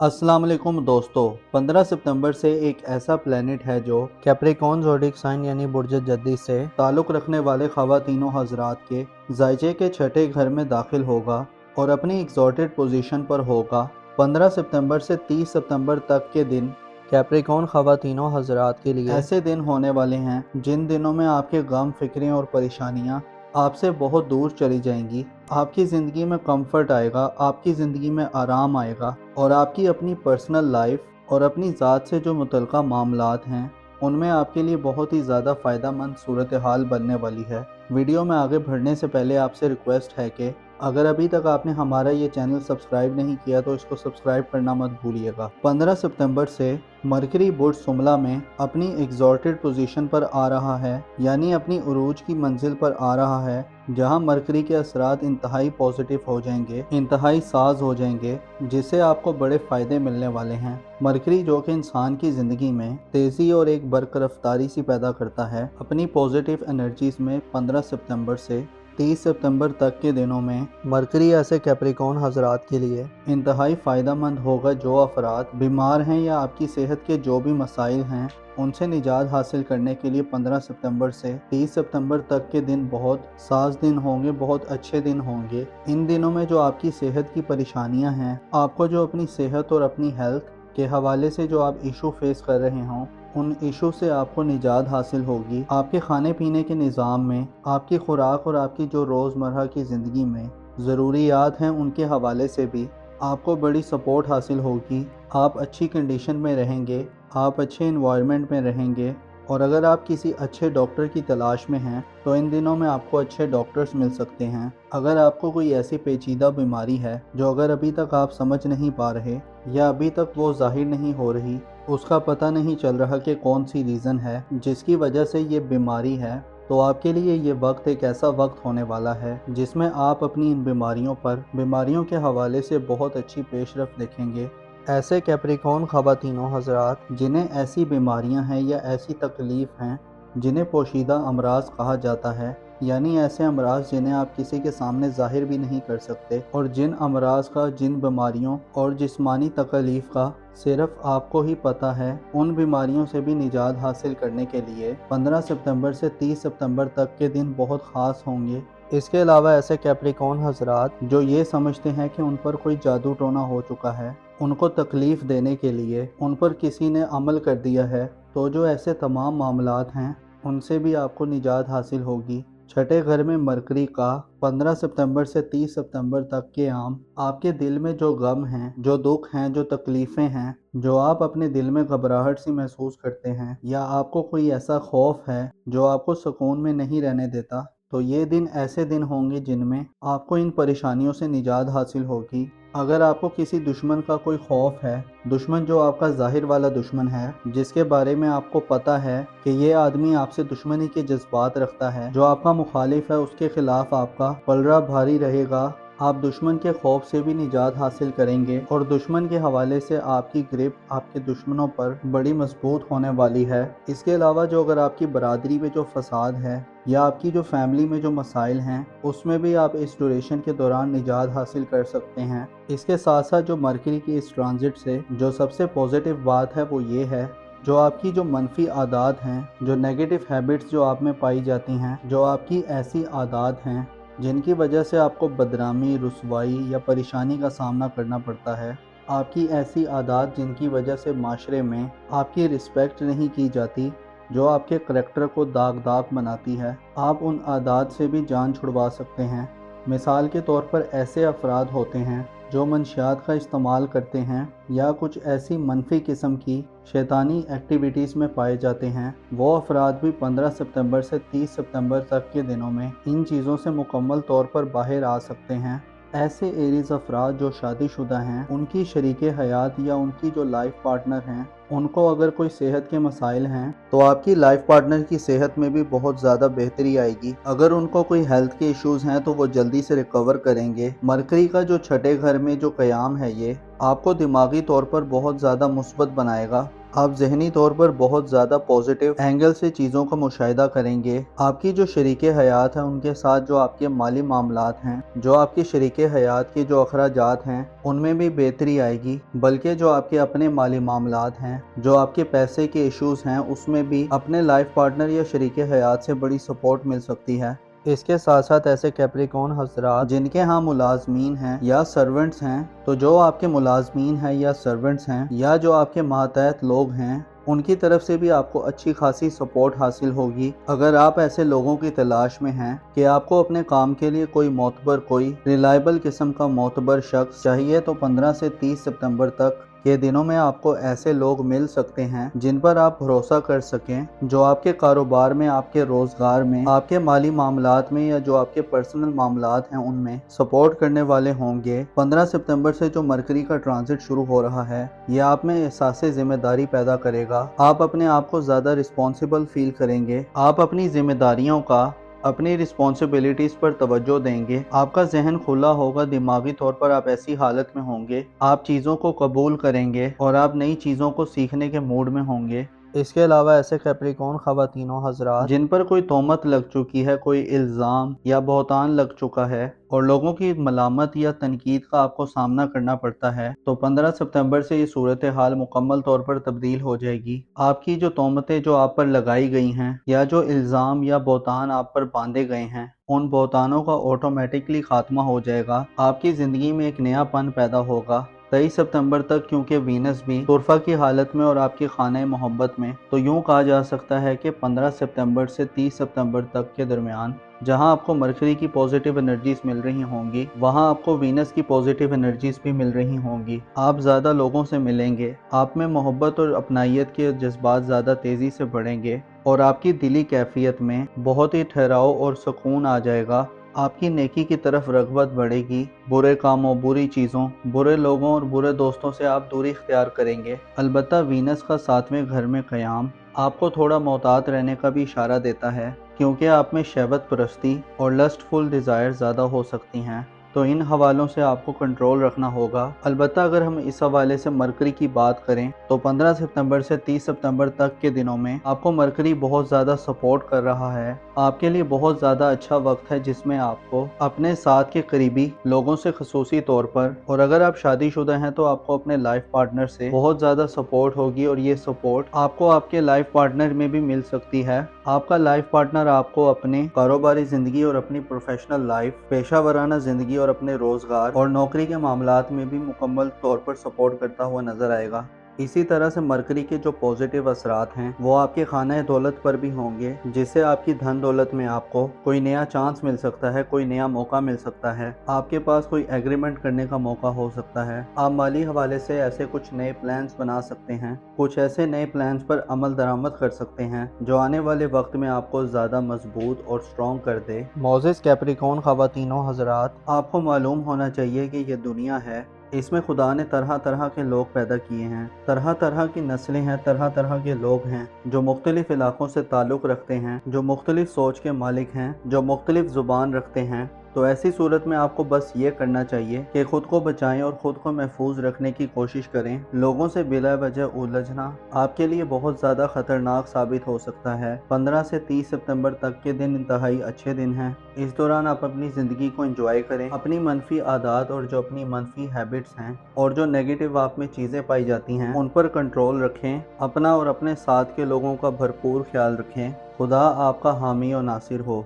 अस्सलाम वालेकुम दोस्तों। 15 सितंबर से एक ऐसा प्लेनेट है जो कैप्रिकॉर्न ज़ोडिक साइन यानी बुर्ज जद्दी से ताल्लुक़ रखने वाले ख़वातीनों हज़रात के ज़ायजे के छठे घर में दाखिल होगा और अपनी एग्जॉल्टेड पोजीशन पर होगा। 15 सितंबर से 30 सितंबर तक के दिन कैप्रिकॉर्न ख़वातीनों हज़रात के लिए ऐसे दिन होने वाले हैं जिन दिनों में आपके गम, फ़िक्रें और परेशानियाँ आपसे बहुत दूर चली जाएंगी। आपकी ज़िंदगी में कंफर्ट आएगा, आपकी ज़िंदगी में आराम आएगा और आपकी अपनी पर्सनल लाइफ और अपनी ज़ात से जो मुतल्लिका मामलात हैं उनमें आपके लिए बहुत ही ज़्यादा फ़ायदा मंद सूरत हाल बनने वाली है। वीडियो में आगे बढ़ने से पहले आपसे रिक्वेस्ट है कि अगर अभी तक आपने हमारा ये चैनल सब्सक्राइब नहीं किया तो इसको सब्सक्राइब करना मत भूलिएगा। 15 सितंबर से मरकरी बुर्ज सुमला में अपनी एग्जॉल्टेड पोजीशन पर आ रहा है, यानी अपनी उरूज की मंजिल पर आ रहा है, जहां मरकरी के असरात इंतहाई पॉजिटिव हो जाएंगे, इंतहाई साज हो जाएंगे, जिससे आपको बड़े फ़ायदे मिलने वाले हैं। मरकरी जो कि इंसान की ज़िंदगी में तेज़ी और एक बरकरफ्तारी सी पैदा करता है, अपनी पॉजिटिव एनर्जीज़ में 15 सितंबर से 30 सितंबर तक के दिनों में मरकरी ऐसे कैप्रिकॉर्न हज़रात के लिए इंतहाई फ़ायदा मंद होगा जो अफराद बीमार हैं या आपकी सेहत के जो भी मसाइल हैं उनसे निजात हासिल करने के लिए 15 सितंबर से 30 सितंबर तक के दिन बहुत साज दिन होंगे, बहुत अच्छे दिन होंगे। इन दिनों में जो आपकी सेहत की परेशानियां हैं, आपको जो अपनी सेहत और अपनी हेल्थ के हवाले से जो आप इशू फेस कर रहे हों, उन इशू से आपको निजात हासिल होगी। आपके खाने पीने के निज़ाम में, आपकी खुराक और आपकी जो रोज़मर्रा की ज़िंदगी में ज़रूरियात हैं उनके हवाले से भी आपको बड़ी सपोर्ट हासिल होगी। आप अच्छी कंडीशन में रहेंगे, आप अच्छे इन्वायरमेंट में रहेंगे और अगर आप किसी अच्छे डॉक्टर की तलाश में हैं तो इन दिनों में आपको अच्छे डॉक्टर्स मिल सकते हैं। अगर आपको कोई ऐसी पेचीदा बीमारी है जो अगर अभी तक आप समझ नहीं पा रहे या अभी तक वो ज़ाहिर नहीं हो रही, उसका पता नहीं चल रहा कि कौन सी रीज़न है जिसकी वजह से ये बीमारी है, तो आपके लिए ये वक्त एक ऐसा वक्त होने वाला है जिसमें आप अपनी इन बीमारियों के हवाले से बहुत अच्छी पेशरफ्त देखेंगे। ऐसे कैप्रिकॉर्न ख़वातीनों हज़रात जिन्हें ऐसी बीमारियां हैं या ऐसी तकलीफ़ हैं जिन्हें पोशीदा अमराज कहा जाता है, यानी ऐसे अमराज जिन्हें आप किसी के सामने ज़ाहिर भी नहीं कर सकते और जिन अमराज का, जिन बीमारियों और जिस्मानी तकलीफ़ का सिर्फ आपको ही पता है, उन बीमारियों से भी निजात हासिल करने के लिए 15 सितंबर से 30 सितंबर तक के दिन बहुत ख़ास होंगे। इसके अलावा ऐसे कैप्रिकॉर्न हज़रात जो ये समझते हैं कि उन पर कोई जादू टोना हो चुका है, उनको तकलीफ़ देने के लिए उन पर किसी ने अमल कर दिया है, तो जो ऐसे तमाम मामलात हैं उनसे भी आपको निजात हासिल होगी। छठे घर में मरकरी का 15 सितंबर से 30 सितंबर तक के आम आपके दिल में जो गम हैं, जो दुख हैं, जो तकलीफ़ें हैं, जो आप अपने दिल में घबराहट सी महसूस करते हैं या आपको कोई ऐसा खौफ है जो आपको सुकून में नहीं रहने देता, तो ये दिन ऐसे दिन होंगे जिनमें आपको इन परेशानियों से निजात हासिल होगी। अगर आपको किसी दुश्मन का कोई खौफ है, दुश्मन जो आपका ज़ाहिर वाला दुश्मन है, जिसके बारे में आपको पता है कि ये आदमी आपसे दुश्मनी के जज्बात रखता है, जो आपका मुखालिफ है, उसके खिलाफ आपका पलड़ा भारी रहेगा, आप दुश्मन के खौफ से भी निजात हासिल करेंगे और दुश्मन के हवाले से आपकी ग्रिप आपके दुश्मनों पर बड़ी मजबूत होने वाली है। इसके अलावा जो अगर आपकी बरादरी में जो फसाद है या आपकी जो फैमिली में जो मसाइल हैं, उसमें भी आप इस ड्यूरेशन के दौरान निजात हासिल कर सकते हैं। इसके साथ साथ जो मरकरी की इस ट्रांजिट से जो सबसे पॉजिटिव बात है वो ये है, जो आपकी जो मनफी आदत हैं, जो नेगेटिव हैबिट्स जो आप में पाई जाती हैं, जो आपकी ऐसी आदत हैं जिनकी वजह से आपको बदनामी, रुसवाई या परेशानी का सामना करना पड़ता है, आपकी ऐसी आदत जिनकी वजह से माशरे में आपकी रिस्पेक्ट नहीं की जाती, जो आपके करैक्टर को दाग बनाती है, आप उन आदत से भी जान छुड़वा सकते हैं। मिसाल के तौर पर ऐसे अफराद होते हैं जो मंशियात का इस्तेमाल करते हैं या कुछ ऐसी मनफी किस्म की शैतानी एक्टिविटीज़ में पाए जाते हैं, वो अफराद भी 15 सितंबर से 30 सितंबर तक के दिनों में इन चीज़ों से मुकम्मल तौर पर बाहर आ सकते हैं। ऐसे एरीज अफराद जो शादीशुदा हैं, उनकी शरीके हयात या उनकी जो लाइफ पार्टनर हैं, उनको अगर कोई सेहत के मसाइल हैं तो आपकी लाइफ पार्टनर की सेहत में भी बहुत ज़्यादा बेहतरी आएगी। अगर उनको कोई हेल्थ के इश्यूज़ हैं तो वो जल्दी से रिकवर करेंगे। मरकरी का जो छठे घर में जो क़याम है, ये आपको दिमागी तौर पर बहुत ज़्यादा मुस्बत बनाएगा। آپ ذہنی طور پر بہت زیادہ پازیٹیو اینگل سے چیزوں کا مشاہدہ کریں گے۔ آپ کی جو شریک حیات ہیں ان کے ساتھ جو آپ کے مالی معاملات ہیں، جو آپ کی شریک حیات کی جو اخراجات ہیں ان میں بھی بہتری آئے گی، بلکہ جو آپ کے اپنے مالی معاملات ہیں، جو آپ کے پیسے کے ایشوز ہیں، اس میں بھی اپنے لائف پارٹنر یا شریک حیات سے بڑی سپورٹ مل سکتی ہے۔ اس کے ساتھ ساتھ ایسے کیپریکون حضرات جن کے ہاں ملازمین ہیں یا سرونٹس ہیں، تو جو آپ کے ملازمین ہیں یا سرونٹس ہیں یا جو آپ کے ماتحت لوگ ہیں، ان کی طرف سے بھی آپ کو اچھی خاصی سپورٹ حاصل ہوگی۔ اگر آپ ایسے لوگوں کی تلاش میں ہیں کہ آپ کو اپنے کام کے لیے کوئی معتبر، کوئی ریلائبل قسم کا معتبر شخص چاہیے، تو 15 سے 30 ستمبر تک کے دنوں میں آپ کو ایسے لوگ مل سکتے ہیں جن پر آپ بھروسہ کر سکیں، جو آپ کے کاروبار میں، آپ کے روزگار میں، آپ کے مالی معاملات میں یا جو آپ کے پرسنل معاملات ہیں ان میں سپورٹ کرنے والے ہوں گے۔ 15 ستمبر سے جو مرکری کا ٹرانزٹ شروع ہو رہا ہے، یہ آپ میں احساس ذمہ داری پیدا کرے گا۔ آپ اپنے آپ کو زیادہ رسپانسیبل فیل کریں گے، آپ اپنی ذمہ داریوں کا، اپنی رسپانسبلٹیز پر توجہ دیں گے، آپ کا ذہن کھلا ہوگا، دماغی طور پر آپ ایسی حالت میں ہوں گے، آپ چیزوں کو قبول کریں گے اور آپ نئی چیزوں کو سیکھنے کے موڈ میں ہوں گے۔ اس کے علاوہ ایسے کیپریکون خواتینوں حضرات جن پر کوئی تہمت لگ چکی ہے، کوئی الزام یا بہتان لگ چکا ہے اور لوگوں کی ملامت یا تنقید کا آپ کو سامنا کرنا پڑتا ہے، تو 15 ستمبر سے یہ صورتحال مکمل طور پر تبدیل ہو جائے گی۔ آپ کی جو تہمتیں جو آپ پر لگائی گئی ہیں یا جو الزام یا بہتان آپ پر باندھے گئے ہیں، ان بہتانوں کا آٹومیٹکلی خاتمہ ہو جائے گا، آپ کی زندگی میں ایک نیا پن پیدا ہوگا۔ 23 ستمبر تک کیونکہ وینس بھی طرفہ کی حالت میں اور آپ کی خانہ محبت میں، تو یوں کہا جا سکتا ہے کہ 15 ستمبر سے 30 ستمبر تک کے درمیان جہاں آپ کو مرکری کی پازیٹیو انرجیز مل رہی ہوں گی، وہاں آپ کو وینس کی پازیٹیو انرجیز بھی مل رہی ہوں گی۔ آپ زیادہ لوگوں سے ملیں گے، آپ میں محبت اور اپنائیت کے جذبات زیادہ تیزی سے بڑھیں گے اور آپ کی دلی کیفیت میں بہت ہی ٹھہراؤ اور سکون آ جائے گا۔ آپ کی نیکی کی طرف رغبت بڑھے گی، برے کاموں، بری چیزوں، برے لوگوں اور برے دوستوں سے آپ دوری اختیار کریں گے۔ البتہ وینس کا 7ویں گھر میں قیام آپ کو تھوڑا محتاط رہنے کا بھی اشارہ دیتا ہے، کیونکہ آپ میں شہوت پرستی اور لسٹ فل ڈیزائر زیادہ ہو سکتی ہیں، تو ان حوالوں سے آپ کو کنٹرول رکھنا ہوگا۔ البتہ اگر ہم اس حوالے سے مرکری کی بات کریں تو 15 ستمبر سے 30 ستمبر تک کے دنوں میں آپ کو مرکری بہت زیادہ سپورٹ کر رہا ہے، آپ کے لیے بہت زیادہ اچھا وقت ہے جس میں آپ کو اپنے ساتھ کے قریبی لوگوں سے خصوصی طور پر، اور اگر آپ شادی شدہ ہیں تو آپ کو اپنے لائف پارٹنر سے بہت زیادہ سپورٹ ہوگی، اور یہ سپورٹ آپ کو آپ کے لائف پارٹنر میں بھی مل سکتی ہے۔ آپ کا لائف پارٹنر آپ کو اپنے کاروباری زندگی اور اپنی پروفیشنل لائف، پیشہ ورانہ زندگی اور اپنے روزگار اور نوکری کے معاملات میں بھی مکمل طور پر سپورٹ کرتا ہوا نظر آئے گا۔ اسی طرح سے مرکری کے جو پازیٹیو اثرات ہیں وہ آپ کے خانہ دولت پر بھی ہوں گے، جس سے آپ کی دھن دولت میں آپ کو کوئی نیا چانس مل سکتا ہے، کوئی نیا موقع مل سکتا ہے، آپ کے پاس کوئی ایگریمنٹ کرنے کا موقع ہو سکتا ہے۔ آپ مالی حوالے سے ایسے کچھ نئے پلانز بنا سکتے ہیں، کچھ ایسے نئے پلانز پر عمل درآمد کر سکتے ہیں جو آنے والے وقت میں آپ کو زیادہ مضبوط اور سٹرونگ کر دے۔ معزز کیپریکون خواتینوں حضرات، آپ کو معلوم ہونا چاہیے کہ یہ دنیا ہے، اس میں خدا نے طرح طرح کے لوگ پیدا کیے ہیں، طرح طرح کی نسلیں ہیں، طرح طرح کے لوگ ہیں جو مختلف علاقوں سے تعلق رکھتے ہیں، جو مختلف سوچ کے مالک ہیں، جو مختلف زبان رکھتے ہیں۔ تو ایسی صورت میں آپ کو بس یہ کرنا چاہیے کہ خود کو بچائیں اور خود کو محفوظ رکھنے کی کوشش کریں۔ لوگوں سے بلا وجہ الجھنا آپ کے لیے بہت زیادہ خطرناک ثابت ہو سکتا ہے۔ 15 سے 30 ستمبر تک کے دن انتہائی اچھے دن ہیں، اس دوران آپ اپنی زندگی کو انجوائے کریں، اپنی منفی عادات اور جو اپنی منفی ہیبٹس ہیں اور جو نیگیٹو آپ میں چیزیں پائی جاتی ہیں ان پر کنٹرول رکھیں، اپنا اور اپنے ساتھ کے لوگوں کا بھرپور خیال رکھیں۔ خدا آپ کا حامی و ناصر ہو۔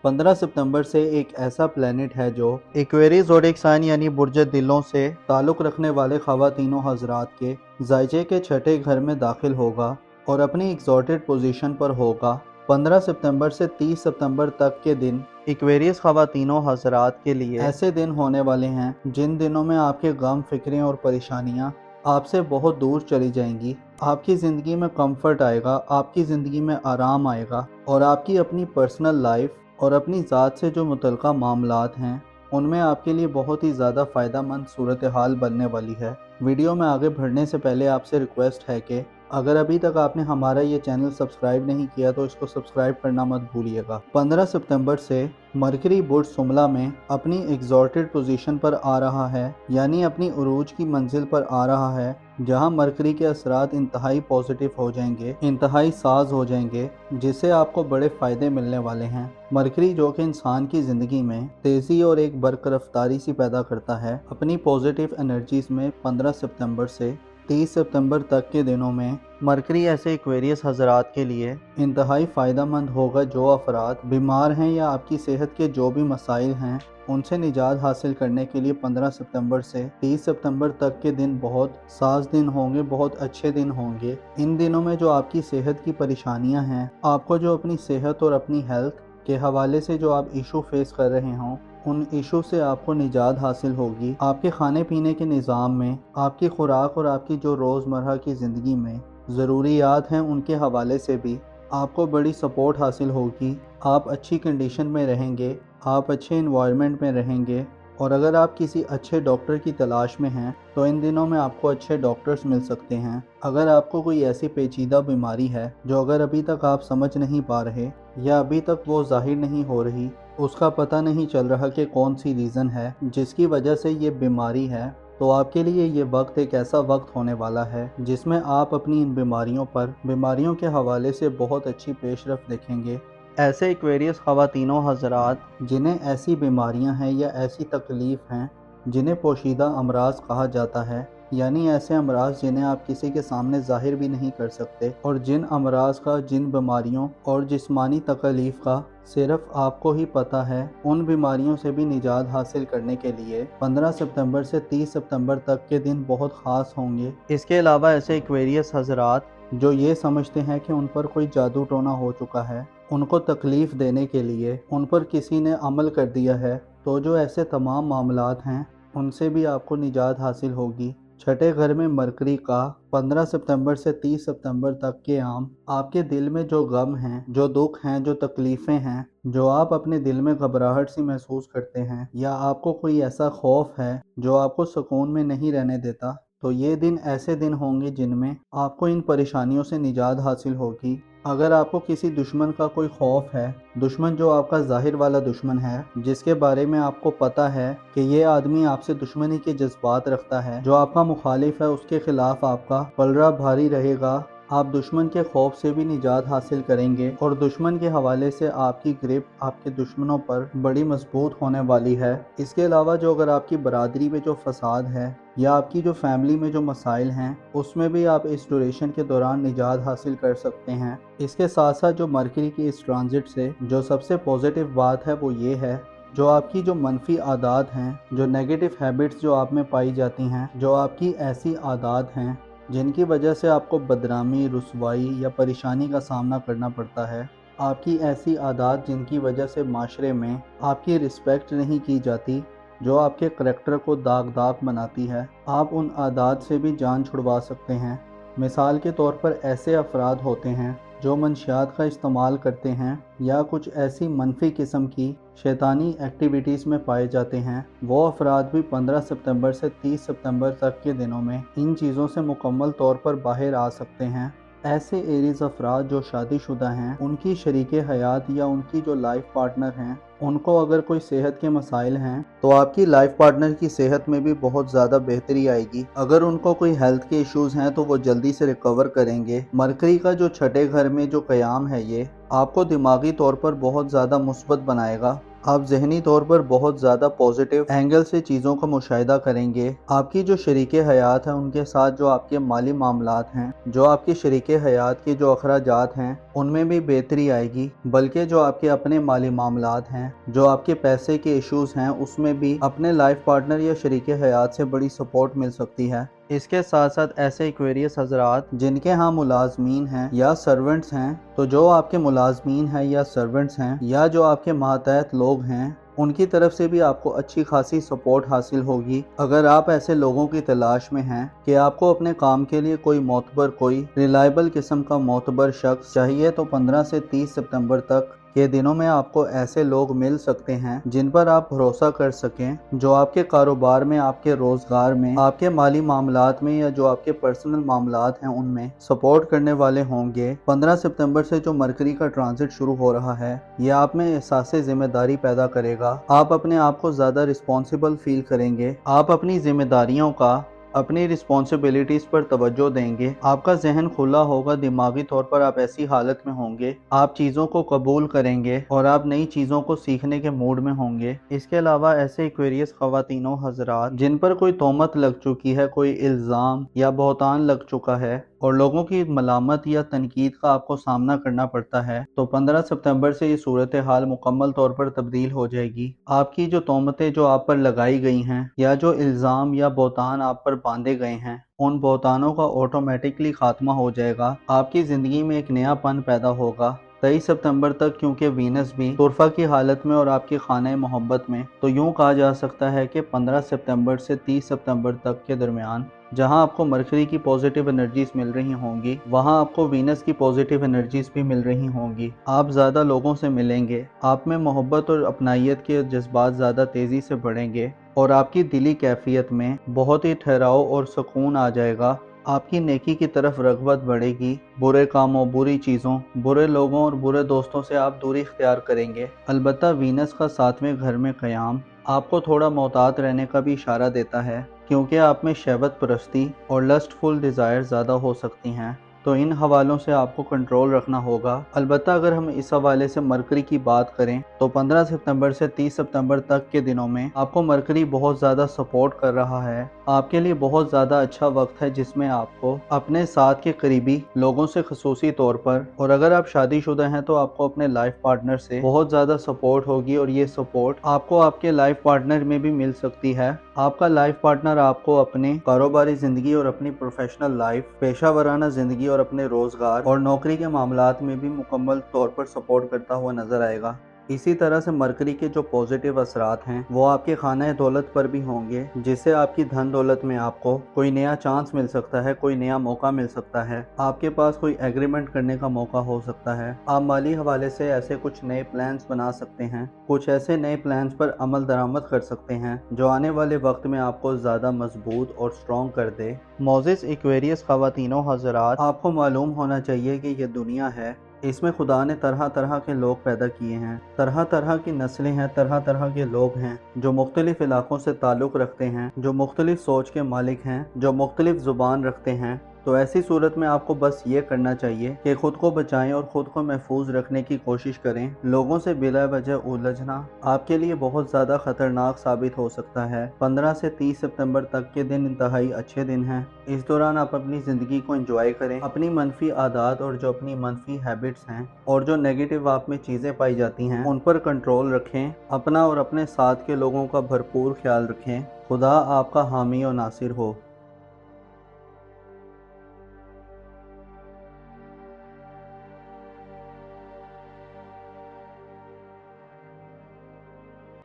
15 ستمبر سے ایک ایسا پلینٹ ہے جو ایکویریس زوڈیک سائن یعنی برج دلوں سے تعلق رکھنے والے خواتینوں حضرات کے زائچے کے چھٹے گھر میں داخل ہوگا اور اپنی ایگزالٹڈ پوزیشن پر ہوگا۔ 15 ستمبر سے 30 ستمبر تک کے دن ایکویریس خواتینوں حضرات کے لیے ایسے دن ہونے والے ہیں جن دنوں میں آپ کے غم، فکریں اور پریشانیاں آپ سے بہت دور چلی جائیں گی۔ آپ کی زندگی میں کمفرٹ آئے گا، آپ کی زندگی میں آرام آئے گا، اور آپ کی اپنی پرسنل لائف اور اپنی ذات سے جو متعلقہ معاملات ہیں ان میں آپ کے لیے بہت ہی زیادہ فائدہ مند صورتحال بننے والی ہے۔ ویڈیو میں آگے بڑھنے سے پہلے آپ سے ریکویسٹ ہے کہ अगर अभी तक आपने हमारा ये चैनल सब्सक्राइब नहीं किया तो इसको सब्सक्राइब करना मत भूलिएगा। 15 सितंबर से मरकरी बुर्ज सुमला में अपनी एग्जॉल्टेड पोजीशन पर आ रहा है, यानी अपनी उरूज की मंजिल पर आ रहा है, जहां मरकरी के असरात इंतहाई पॉजिटिव हो जाएंगे, इंतहाई साज हो जाएंगे, जिससे आपको बड़े फ़ायदे मिलने वाले हैं। मरकरी जो कि इंसान की ज़िंदगी में तेज़ी और एक बरकरफ्तारी सी पैदा करता है, अपनी पॉजिटिव एनर्जीज़ में 15 सितंबर से 30 सितंबर तक के दिनों में मरकरी ऐसे एक्वेरियस हजरात के लिए इंतहाई फ़ायदेमंद होगा जो अफराद बीमार हैं या आपकी सेहत के जो भी मसाइल हैं उनसे निजात हासिल करने के लिए 15 सितंबर से 30 सितंबर तक के दिन बहुत साज दिन होंगे, बहुत अच्छे दिन होंगे। इन दिनों में जो आपकी सेहत की परेशानियां हैं, आपको जो अपनी सेहत और अपनी हेल्थ के हवाले से जो आप इशू फेस कर रहे हों, उन इशू से आपको निजात हासिल होगी। आपके खाने पीने के निज़ाम में, आपकी खुराक और आपकी जो रोज़मर्रा की ज़िंदगी में ज़रूरियात हैं उनके हवाले से भी आपको बड़ी सपोर्ट हासिल होगी। आप अच्छी कंडीशन में रहेंगे, आप अच्छे इन्वायरमेंट में रहेंगे, और अगर आप किसी अच्छे डॉक्टर की तलाश में हैं तो इन दिनों में आपको अच्छे डॉक्टर्स मिल सकते हैं। अगर आपको कोई ऐसी पेचीदा बीमारी है जो अगर अभी तक आप समझ नहीं पा रहे या अभी तक वो ज़ाहिर नहीं हो रही, उसका पता नहीं चल रहा कि कौन सी रीज़न है जिसकी वजह से ये बीमारी है, तो आपके लिए ये वक्त एक ऐसा वक्त होने वाला है जिसमें आप अपनी इन बीमारियों के हवाले से बहुत अच्छी पेशरफ्त देखेंगे। ऐसे एक्वेरियस ख़वातीनों हज़रात जिन्हें ऐसी बीमारियां हैं या ऐसी तकलीफ़ हैं जिन्हें पोशीदा अमराज कहा जाता है, यानी ऐसे अमराज जिन्हें आप किसी के सामने ज़ाहिर भी नहीं कर सकते, और जिन अमराज का, जिन बीमारियों और जिस्मानी तकलीफ़ का सिर्फ आपको ही पता है, उन बीमारियों से भी निजात हासिल करने के लिए 15 सितंबर से 30 सितंबर तक के दिन बहुत ख़ास होंगे। इसके अलावा ऐसे एक्वेरियस हज़रात जो ये समझते हैं कि उन पर कोई जादू टोना हो चुका है, उनको तकलीफ़ देने के लिए उन पर किसी ने अमल कर दिया है, तो जो ऐसे तमाम मामलात हैं उनसे भी आपको निजात हासिल होगी। छठे घर में मरकरी का 15 सितंबर से 30 सितंबर तक के आम आपके दिल में जो गम हैं, जो दुख हैं, जो तकलीफ़ें हैं, जो आप अपने दिल में घबराहट सी महसूस करते हैं, या आपको कोई ऐसा खौफ है जो आपको सुकून में नहीं रहने देता, तो ये दिन ऐसे दिन होंगे जिनमें आपको इन परेशानियों से निजात हासिल होगी। अगर आपको किसी दुश्मन का कोई खौफ है, दुश्मन जो आपका ज़ाहिर वाला दुश्मन है, जिसके बारे में आपको पता है कि ये आदमी आपसे दुश्मनी के जज्बात रखता है, जो आपका मुखालिफ है, उसके खिलाफ आपका पलड़ा भारी रहेगा, आप दुश्मन के खौफ से भी निजात हासिल करेंगे और दुश्मन के हवाले से आपकी ग्रिप आपके दुश्मनों पर बड़ी मजबूत होने वाली है। इसके अलावा जो अगर आपकी बरादरी में जो फसाद है या आपकी जो फैमिली में जो मसाइल हैं, उसमें भी आप इस ड्यूरेशन के दौरान निजात हासिल कर सकते हैं। इसके साथ साथ जो मरकरी की इस ट्रांजिट से जो सबसे पॉजिटिव बात है वो ये है, जो आपकी जो मनफी आदत हैं, जो नेगेटिव हैबिट्स जो आप में पाई जाती हैं, जो आपकी ऐसी आदत हैं जिनकी वजह से आपको बदनामी, रुसवाई या परेशानी का सामना करना पड़ता है, आपकी ऐसी आदत जिनकी वजह से माशरे में आपकी रिस्पेक्ट नहीं की जाती, जो आपके करैक्टर को दाग बनाती है, आप उन आदत से भी जान छुड़वा सकते हैं। मिसाल के तौर पर ऐसे अफराद होते हैं जो मंशियात का इस्तेमाल करते हैं या कुछ ऐसी मनफी किस्म की शैतानी एक्टिविटीज़ में पाए जाते हैं, वो अफराद भी 15 सितंबर से 30 सितंबर तक के दिनों में इन चीज़ों से मुकम्मल तौर पर बाहर आ सकते हैं। ऐसे एरीज अफराद जो शादीशुदा हैं, उनकी शरीके हयात या उनकी जो लाइफ पार्टनर हैं, उनको अगर कोई सेहत के मसाइल हैं तो आपकी लाइफ पार्टनर की सेहत में भी बहुत ज़्यादा बेहतरी आएगी। अगर उनको कोई हेल्थ के इश्यूज़ हैं तो वो जल्दी से रिकवर करेंगे। मरकरी का जो छठे घर में जो क़याम है, ये आपको दिमागी तौर पर बहुत ज़्यादा मुस्बत बनाएगा। आप ज़हनी तौर पर बहुत ज़्यादा पॉजिटिव एंगल से चीज़ों का मुशाहिदा करेंगे। आपकी जो शरीके हयात हैं उनके साथ जो आपके माली मामलात हैं, जो आपके शरीके हयात के जो अखराजात हैं, उनमें भी बेहतरी आएगी। बल्कि जो आपके अपने माली मामलात हैं, जो आपके पैसे के इश्यूज़ हैं, उसमें भी अपने लाइफ पार्टनर या शरीके हयात से बड़ी सपोर्ट मिल सकती है। इसके साथ साथ ऐसे एक्वेरियस हजरात जिनके यहाँ मुलाजमीन हैं या सर्वेंट्स हैं, तो जो आपके मुलाजमीन हैं या सर्वेंट्स हैं या जो आपके मातहत लोग हैं, उनकी तरफ से भी आपको अच्छी खासी सपोर्ट हासिल होगी। अगर आप ऐसे लोगों की तलाश में हैं कि आपको अपने काम के लिए कोई मोतबर, कोई रिलायबल किस्म का मोतबर शख्स चाहिए, तो 15 से 30 सितंबर तक کہ दिनों में आपको ऐसे लोग मिल सकते हैं जिन पर आप भरोसा कर सकें, जो आपके कारोबार में, आपके रोजगार में, आपके माली मामलात में या जो आपके पर्सनल मामलात हैं उनमें सपोर्ट करने वाले होंगे। 15 सितंबर से जो मरकरी का ट्रांजिट शुरू हो रहा है, ये आप में एहसास जिम्मेदारी पैदा करेगा। आप अपने आप को ज़्यादा रिस्पॉन्सिबल फील करेंगे। आप अपनी जिम्मेदारियों का, अपनी रिस्पॉन्सिबिलिटीज़ पर तवज्जो देंगे। आपका जहन खुला होगा, दिमागी तौर पर आप ऐसी हालत में होंगे, आप चीज़ों को कबूल करेंगे और आप नई चीज़ों को सीखने के मूड में होंगे। इसके अलावा ऐसे एक्वेरियस ख़वातीनो हज़रात जिन पर कोई तोहमत लग चुकी है, कोई इल्ज़ाम या बहतान लग चुका है और लोगों की मलामत या तनकीद का आपको सामना करना पड़ता है, तो 15 सितंबर से ये सूरत हाल मुकम्मल तौर पर तब्दील हो जाएगी। आपकी जो तोहमतें जो आप पर लगाई गई हैं या जो इल्ज़ाम या बहतान आप पर बांधे गए हैं, उन बहतानों का ऑटोमेटिकली खात्मा हो जाएगा। आपकी ज़िंदगी में एक नयापन पैदा होगा। 23 सितंबर तक क्योंकि वीनस भी तुरफा की हालत में और आपकी खाने मोहब्बत में, तो यूँ कहा जा सकता है कि 15 सितंबर से 30 सितंबर तक के दरमियान जहां आपको मरकरी की पॉजिटिव एनर्जीज मिल रही होंगी, वहां आपको वीनस की पॉजिटिव एनर्जीज भी मिल रही होंगी। आप ज़्यादा लोगों से मिलेंगे, आप में मोहब्बत और अपनाइयत के जज्बात ज़्यादा तेज़ी से बढ़ेंगे और आपकी दिली कैफियत में बहुत ही ठहराव और सुकून आ जाएगा। आपकी नेकी की तरफ रग़बत बढ़ेगी। बुरे कामों, बुरी चीज़ों, बुरे लोगों और बुरे दोस्तों से आप दूरी इख्तियार करेंगे। अलबत्ता वीनस का 7वें घर में क़याम आपको थोड़ा मोहतात रहने का भी इशारा देता है, क्योंकि आप में शहवत परस्ती और लस्टफुल डिज़ायर ज़्यादा हो सकती हैं, तो इन हवालों से आपको कंट्रोल रखना होगा। अलबत्ता अगर हम इस हवाले से मरकरी की बात करें तो 15 सितंबर से 30 सितंबर तक के दिनों में आपको मरकरी बहुत ज़्यादा सपोर्ट कर रहा है। आपके लिए बहुत ज़्यादा अच्छा वक्त है जिसमें आपको अपने साथ के करीबी लोगों से खसूसी तौर पर, और अगर आप शादीशुदा हैं तो आपको अपने लाइफ पार्टनर से बहुत ज़्यादा सपोर्ट होगी और ये सपोर्ट आपको आपके लाइफ पार्टनर में भी मिल सकती है। आपका लाइफ पार्टनर आपको अपने कारोबारी ज़िंदगी और अपनी प्रोफेशनल लाइफ, पेशा वराना ज़िंदगी और अपने रोज़गार और नौकरी के मामलात में भी मुकम्मल तौर पर सपोर्ट करता हुआ नजर आएगा। इसी तरह से मरकरी के जो पॉजिटिव असरात हैं वो आपके खाना दौलत पर भी होंगे, जिससे आपकी धन दौलत में आपको कोई नया चांस मिल सकता है, कोई नया मौका मिल सकता है, आपके पास कोई एग्रीमेंट करने का मौका हो सकता है। आप माली हवाले से ऐसे कुछ नए प्लान्स बना सकते हैं, कुछ ऐसे नए प्लान्स पर अमल दरामद कर सकते हैं जो आने वाले वक्त में आपको ज़्यादा मजबूत और स्ट्रॉन्ग कर दे। मोज़िज़ एक्वेरियस ख़वातीनो हज़रात, आपको मालूम होना चाहिए कि ये दुनिया है, इसमें खुदा ने तरह तरह के लोग पैदा किए हैं, तरह तरह की नस्लें हैं, तरह तरह के लोग हैं जो मुख्तलिफ इलाकों से ताल्लुक़ रखते हैं, जो मुख्तलिफ सोच के मालिक हैं, जो मुख्तलिफ ज़ुबान रखते हैं। तो ऐसी सूरत में आपको बस ये करना चाहिए कि खुद को बचाएं और ख़ुद को महफूज रखने की कोशिश करें। लोगों से बिला वजह उलझना आपके लिए बहुत ज़्यादा ख़तरनाक साबित हो सकता है। 15 से 30 सितंबर तक के दिन इंतहाई अच्छे दिन हैं। इस दौरान आप अपनी ज़िंदगी को एंजॉय करें, अपनी मनफी आदत और जो अपनी मनफी हैबिट्स हैं और जो नेगेटिव आप में चीज़ें पाई जाती हैं उन पर कंट्रोल रखें। अपना और अपने साथ के लोगों का भरपूर ख्याल रखें। खुदा आपका हामी और नासिर हो।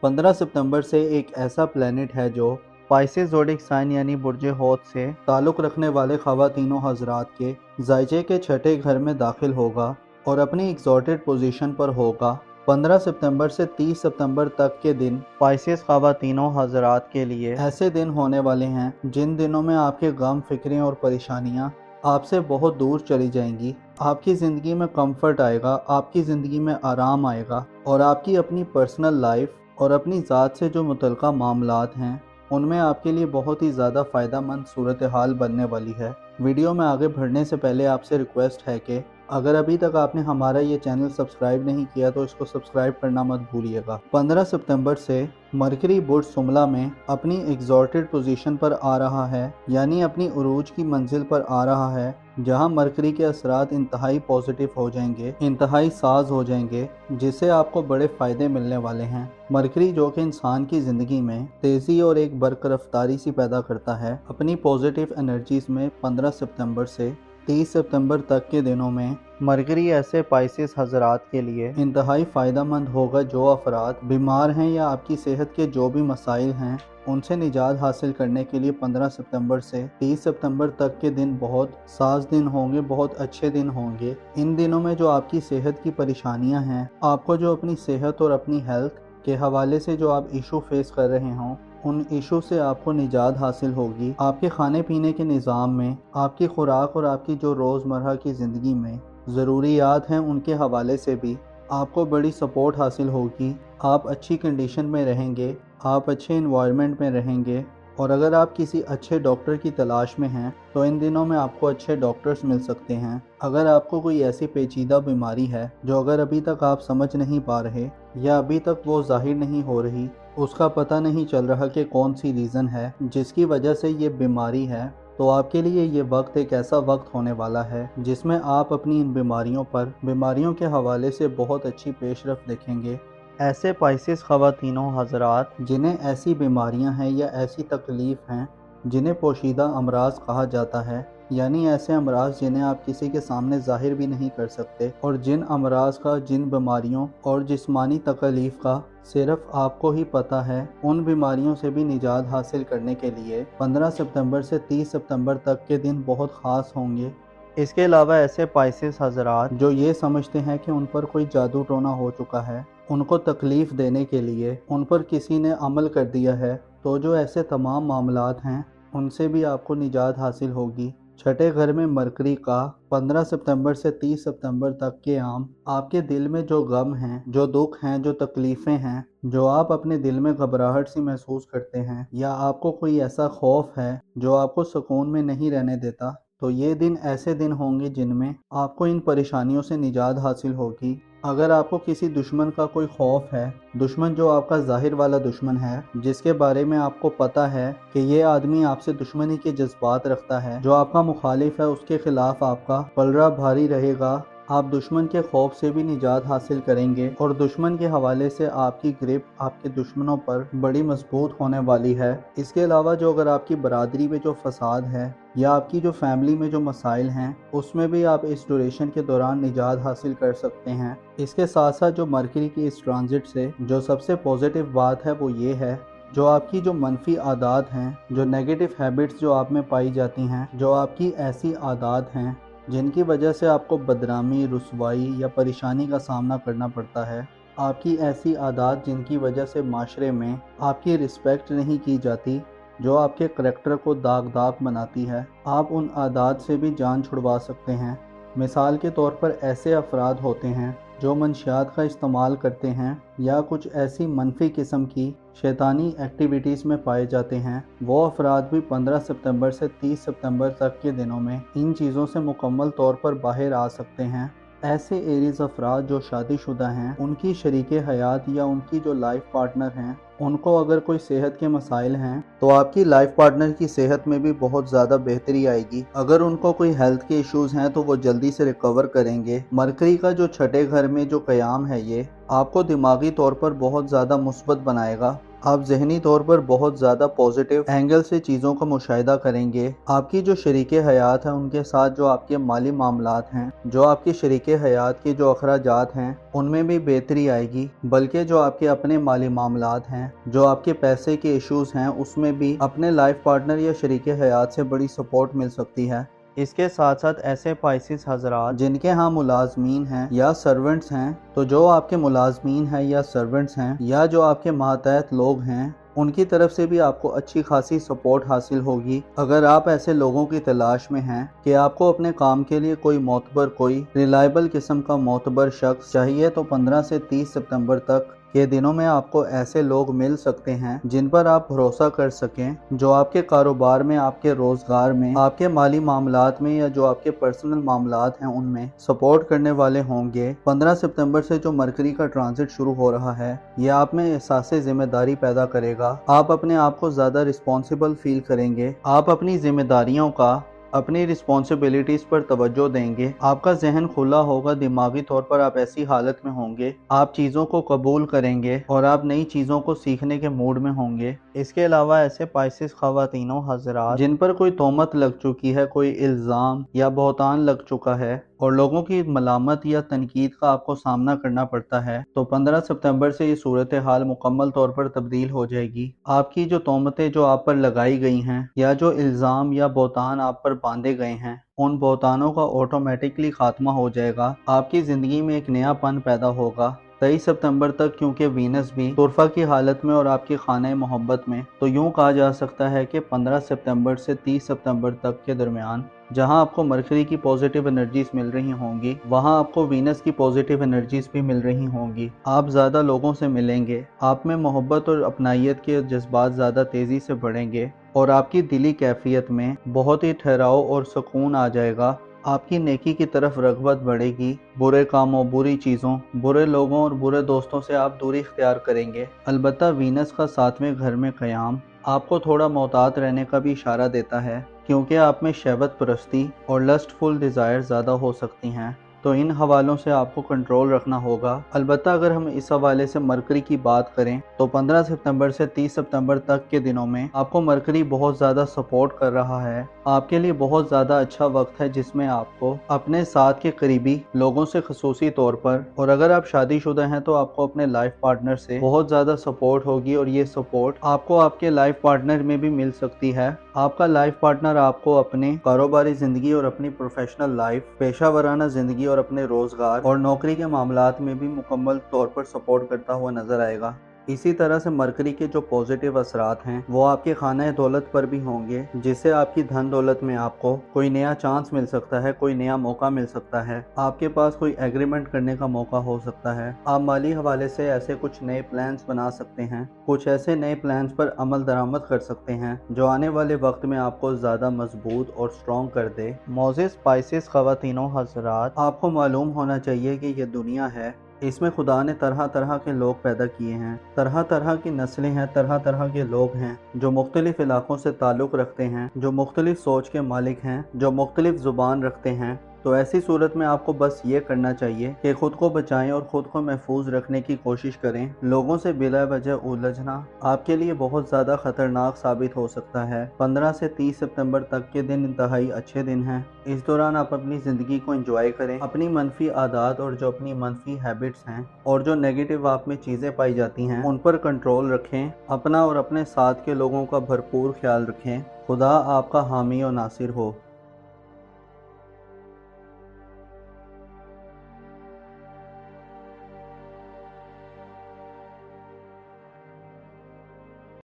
15 सितंबर से एक ऐसा प्लैनेट है जो पाइसेस ज़ोडिक साइन यानी बुर्ज हौत से ताल्लुक़ रखने वाले ख़वातीनो हज़रात के ज़ायचे के छठे घर में दाखिल होगा और अपनी एग्जॉल्टेड पोजीशन पर होगा। 15 सितंबर से 30 सितंबर तक के दिन पाइसेस ख़वातीनो हज़रात के लिए ऐसे दिन होने वाले हैं जिन दिनों में आपके गम, फिक्रें और परेशानियां आपसे बहुत दूर चली जाएंगी। आपकी ज़िंदगी में कंफर्ट आएगा, आपकी ज़िंदगी में आराम आएगा और आपकी अपनी पर्सनल लाइफ और अपनी ज़ात से जो मुतल्लिक़ा मामलात हैं उनमें आपके लिए बहुत ही ज़्यादा फ़ायदा मंद सूरत हाल बनने वाली है। वीडियो में आगे बढ़ने से पहले आपसे रिक्वेस्ट है कि अगर अभी तक आपने हमारा ये चैनल सब्सक्राइब नहीं किया तो इसको सब्सक्राइब करना मत भूलिएगा। 15 सितंबर से मरकरी बुर्ज सुमला में अपनी एग्जॉल्टेड पोजीशन पर आ रहा है, यानी अपनी उरूज की मंजिल पर आ रहा है, जहां मरकरी के असरात इंतहाई पॉजिटिव हो जाएंगे, इंतहाई साज हो जाएंगे, जिससे आपको बड़े फ़ायदे मिलने वाले हैं। मरकरी जो कि इंसान की ज़िंदगी में तेज़ी और एक बरकरफ्तारी सी पैदा करता है, अपनी पॉजिटिव एनर्जीज़ में 15 सितंबर से 30 सितंबर तक के दिनों में मरकरी ऐसे पाइसेस हजरात के लिए इंतहाई फ़ायदा मंद होगा जो अफराद बीमार हैं या आपकी सेहत के जो भी मसाइल हैं उनसे निजात हासिल करने के लिए 15 सितंबर से 30 सितंबर तक के दिन बहुत साज दिन होंगे, बहुत अच्छे दिन होंगे। इन दिनों में जो आपकी सेहत की परेशानियां हैं, आपको जो अपनी सेहत और अपनी हेल्थ के हवाले से जो आप इशू फेस कर रहे हों, उन इशू से आपको निजात हासिल होगी। आपके खाने पीने के निज़ाम में, आपकी खुराक और आपकी जो रोज़मर्रा की ज़िंदगी में ज़रूरियात हैं उनके हवाले से भी आपको बड़ी सपोर्ट हासिल होगी। आप अच्छी कंडीशन में रहेंगे, आप अच्छे इन्वायरमेंट में रहेंगे। और अगर आप किसी अच्छे डॉक्टर की तलाश में हैं तो इन दिनों में आपको अच्छे डॉक्टर्स मिल सकते हैं। अगर आपको कोई ऐसी पेचीदा बीमारी है जो अगर अभी तक आप समझ नहीं पा रहे या अभी तक वो ज़ाहिर नहीं हो रही, उसका पता नहीं चल रहा कि कौन सी रीज़न है जिसकी वजह से ये बीमारी है, तो आपके लिए ये वक्त एक ऐसा वक्त होने वाला है जिसमें आप अपनी इन बीमारियों के हवाले से बहुत अच्छी पेशरफ्त देखेंगे। ऐसे पाइसेस ख़वातीनों हज़रात जिन्हें ऐसी बीमारियां हैं या ऐसी तकलीफ़ हैं जिन्हें पोशीदा अमराज कहा जाता है, यानी ऐसे अमराज जिन्हें आप किसी के सामने ज़ाहिर भी नहीं कर सकते, और जिन अमराज का, जिन बीमारियों और जिस्मानी तकलीफ़ का सिर्फ आपको ही पता है, उन बीमारियों से भी निजात हासिल करने के लिए 15 सितंबर से 30 सितंबर तक के दिन बहुत ख़ास होंगे। इसके अलावा ऐसे पाइसेस हज़रात जो ये समझते हैं कि उन पर कोई जादू टोना हो चुका है, उनको तकलीफ़ देने के लिए उन पर किसी ने अमल कर दिया है, तो जो ऐसे तमाम मामलात हैं उनसे भी आपको निजात हासिल होगी। छठे घर में मरकरी का 15 सितंबर से 30 सितंबर तक के आम आपके दिल में जो गम हैं, जो दुख हैं, जो तकलीफ़ें हैं, जो आप अपने दिल में घबराहट सी महसूस करते हैं, या आपको कोई ऐसा खौफ है जो आपको सुकून में नहीं रहने देता, तो ये दिन ऐसे दिन होंगे जिनमें आपको इन परेशानियों से निजात हासिल होगी। अगर आपको किसी दुश्मन का कोई खौफ है, दुश्मन जो आपका ज़ाहिर वाला दुश्मन है, जिसके बारे में आपको पता है कि ये आदमी आपसे दुश्मनी के जज्बात रखता है, जो आपका मुखालिफ है, उसके खिलाफ आपका पलड़ा भारी रहेगा, आप दुश्मन के खौफ से भी निजात हासिल करेंगे और दुश्मन के हवाले से आपकी ग्रिप आपके दुश्मनों पर बड़ी मजबूत होने वाली है। इसके अलावा जो अगर आपकी बरादरी में जो फसाद है या आपकी जो फैमिली में जो मसाइल हैं, उसमें भी आप इस ड्यूरेशन के दौरान निजात हासिल कर सकते हैं। इसके साथ साथ जो मरकरी की इस ट्रांजिट से जो सबसे पॉजिटिव बात है वो ये है, जो आपकी जो मनफी आदत हैं, जो नेगेटिव हैबिट्स जो आप में पाई जाती हैं, जो आपकी ऐसी आदत हैं जिनकी वजह से आपको बदनामी, रुसवाई या परेशानी का सामना करना पड़ता है, आपकी ऐसी आदत जिनकी वजह से माशरे में आपकी रिस्पेक्ट नहीं की जाती, जो आपके करैक्टर को दाग बनाती है, आप उन आदत से भी जान छुड़वा सकते हैं। मिसाल के तौर पर ऐसे अफराद होते हैं जो मंशियात का इस्तेमाल करते हैं या कुछ ऐसी मनफी किस्म की शैतानी एक्टिविटीज़ में पाए जाते हैं, वो अफराद भी 15 सितंबर से 30 सितंबर तक के दिनों में इन चीज़ों से मुकम्मल तौर पर बाहर आ सकते हैं। ऐसे एरीज अफराद जो शादीशुदा हैं, उनकी शरीके हयात या उनकी जो लाइफ पार्टनर हैं, उनको अगर कोई सेहत के मसाइल हैं तो आपकी लाइफ पार्टनर की सेहत में भी बहुत ज़्यादा बेहतरी आएगी। अगर उनको कोई हेल्थ के इश्यूज हैं तो वो जल्दी से रिकवर करेंगे। मरकरी का जो छठे घर में जो क़याम है, ये आपको दिमागी तौर पर बहुत ज़्यादा मुस्बत बनाएगा। आप ज़हनी तौर पर बहुत ज़्यादा पॉजिटिव एंगल से चीज़ों का मुशाहिदा करेंगे। आपकी जो शरीके हयात हैं उनके साथ जो आपके माली मामलात हैं, जो आपकी शरीके हयात के जो अखराजात हैं, उनमें भी बेहतरी आएगी। बल्कि जो आपके अपने माली मामलात हैं, जो आपके पैसे के इश्यूज हैं, उसमें भी अपने लाइफ पार्टनर या शरीके हयात से बड़ी सपोर्ट मिल सकती है। इसके साथ साथ ऐसे पाइसेस हजरात जिनके यहाँ मुलाजमीन हैं या सर्वेंट्स हैं, तो जो आपके मुलाजमीन हैं या सर्वेंट्स हैं या जो आपके मातहत लोग हैं, उनकी तरफ से भी आपको अच्छी खासी सपोर्ट हासिल होगी। अगर आप ऐसे लोगों की तलाश में हैं कि आपको अपने काम के लिए कोई मोतबर, कोई रिलायबल किस्म का मोतबर शख्स चाहिए, तो 15 से 30 सितंबर तक के दिनों में आपको ऐसे लोग मिल सकते हैं जिन पर आप भरोसा कर सकें, जो आपके कारोबार में, आपके रोजगार में, आपके माली मामलात में या जो आपके पर्सनल मामलात हैं उनमें सपोर्ट करने वाले होंगे। 15 सितंबर से जो मरकरी का ट्रांजिट शुरू हो रहा है, ये आप में एहसास जिम्मेदारी पैदा करेगा। आप अपने आप को ज़्यादा रिस्पॉन्सिबल फील करेंगे। आप अपनी जिम्मेदारियों का अपनी रिस्पॉन्सिबिलिटीज पर तवज्जो देंगे, आपका जहन खुला होगा, दिमागी तौर पर आप ऐसी हालत में होंगे, आप चीज़ों को कबूल करेंगे और आप नई चीज़ों को सीखने के मूड में होंगे। इसके अलावा ऐसे पाइसेस ख़वातीनों हज़रात जिन पर कोई तोहमत लग चुकी है, कोई इल्ज़ाम या बहतान लग चुका है और लोगों की मलामत या तनकीद का आपको सामना करना पड़ता है, तो 15 सितंबर से ये सूरत हाल मुकम्मल तौर पर तब्दील हो जाएगी। आपकी जो तोहमतें जो आप पर लगाई गई हैं या जो इल्ज़ाम या बहतान आप पर बांधे गए हैं, उन बहतानों का ऑटोमेटिकली खात्मा हो जाएगा। आपकी ज़िंदगी में एक नयापन पैदा होगा 23 सितंबर तक, क्योंकि वीनस भी तुरफा की हालत में और आपकी खाने मोहब्बत में। तो यूँ कहा जा सकता है कि 15 सितंबर से 30 सितंबर तक के दरमियान जहां आपको मरकरी की पॉजिटिव एनर्जीज मिल रही होंगी, वहां आपको वीनस की पॉजिटिव एनर्जीज भी मिल रही होंगी। आप ज़्यादा लोगों से मिलेंगे, आप में मोहब्बत और अपनाइयत के जज्बात ज़्यादा तेज़ी से बढ़ेंगे और आपकी दिली कैफियत में बहुत ही ठहराव और सुकून आ जाएगा। आपकी नेकी की तरफ रग़बत बढ़ेगी। बुरे कामों, बुरी चीज़ों, बुरे लोगों और बुरे दोस्तों से आप दूरी इख्तियार करेंगे। अलबत्ता वीनस का 7वें घर में क़याम आपको थोड़ा मोहतात रहने का भी इशारा देता है, क्योंकि आप में शहवत परस्ती और लस्टफुल डिज़ायर ज़्यादा हो सकती हैं। तो इन हवालों से आपको कंट्रोल रखना होगा। अलबत्ता अगर हम इस हवाले से मरकरी की बात करें तो 15 सितंबर से 30 सितंबर तक के दिनों में आपको मरकरी बहुत ज़्यादा सपोर्ट कर रहा है। आपके लिए बहुत ज़्यादा अच्छा वक्त है जिसमें आपको अपने साथ के करीबी लोगों से खसूसी तौर पर, और अगर आप शादीशुदा हैं तो आपको अपने लाइफ पार्टनर से बहुत ज़्यादा सपोर्ट होगी और ये सपोर्ट आपको आपके लाइफ पार्टनर में भी मिल सकती है। आपका लाइफ पार्टनर आपको अपने कारोबारी ज़िंदगी और अपनी प्रोफेशनल लाइफ, पेशा वराना ज़िंदगी और अपने रोज़गार और नौकरी के मामलात में भी मुकम्मल तौर पर सपोर्ट करता हुआ नजर आएगा। इसी तरह से मरकरी के जो पॉजिटिव असरात हैं वो आपके खाना दौलत पर भी होंगे, जिससे आपकी धन दौलत में आपको कोई नया चांस मिल सकता है, कोई नया मौका मिल सकता है, आपके पास कोई एग्रीमेंट करने का मौका हो सकता है। आप माली हवाले से ऐसे कुछ नए प्लान्स बना सकते हैं, कुछ ऐसे नए प्लान्स पर अमल दरामद कर सकते हैं जो आने वाले वक्त में आपको ज़्यादा मजबूत और स्ट्रॉन्ग कर दे। मोज़ेस स्पाइसेस ख़वातीनों हज़रात, आपको मालूम होना चाहिए कि ये दुनिया है, इसमें खुदा ने तरह तरह के लोग पैदा किए हैं, तरह तरह की नस्लें हैं, तरह तरह के लोग हैं जो मुख्तलिफ इलाकों से ताल्लुक़ रखते हैं, जो मुख्तलिफ सोच के मालिक हैं, जो मुख्तलिफ ज़ुबान रखते हैं। तो ऐसी सूरत में आपको बस ये करना चाहिए कि खुद को बचाएं और ख़ुद को महफूज रखने की कोशिश करें। लोगों से बिला वजह उलझना आपके लिए बहुत ज़्यादा ख़तरनाक साबित हो सकता है। 15 से 30 सितंबर तक के दिन इंतहाई अच्छे दिन हैं। इस दौरान आप अपनी ज़िंदगी को एंजॉय करें, अपनी मनफी आदत और जो अपनी मनफी हैबिट्स हैं और जो नेगेटिव आप में चीज़ें पाई जाती हैं उन पर कंट्रोल रखें। अपना और अपने साथ के लोगों का भरपूर ख्याल रखें। खुदा आपका हामी और नासिर हो।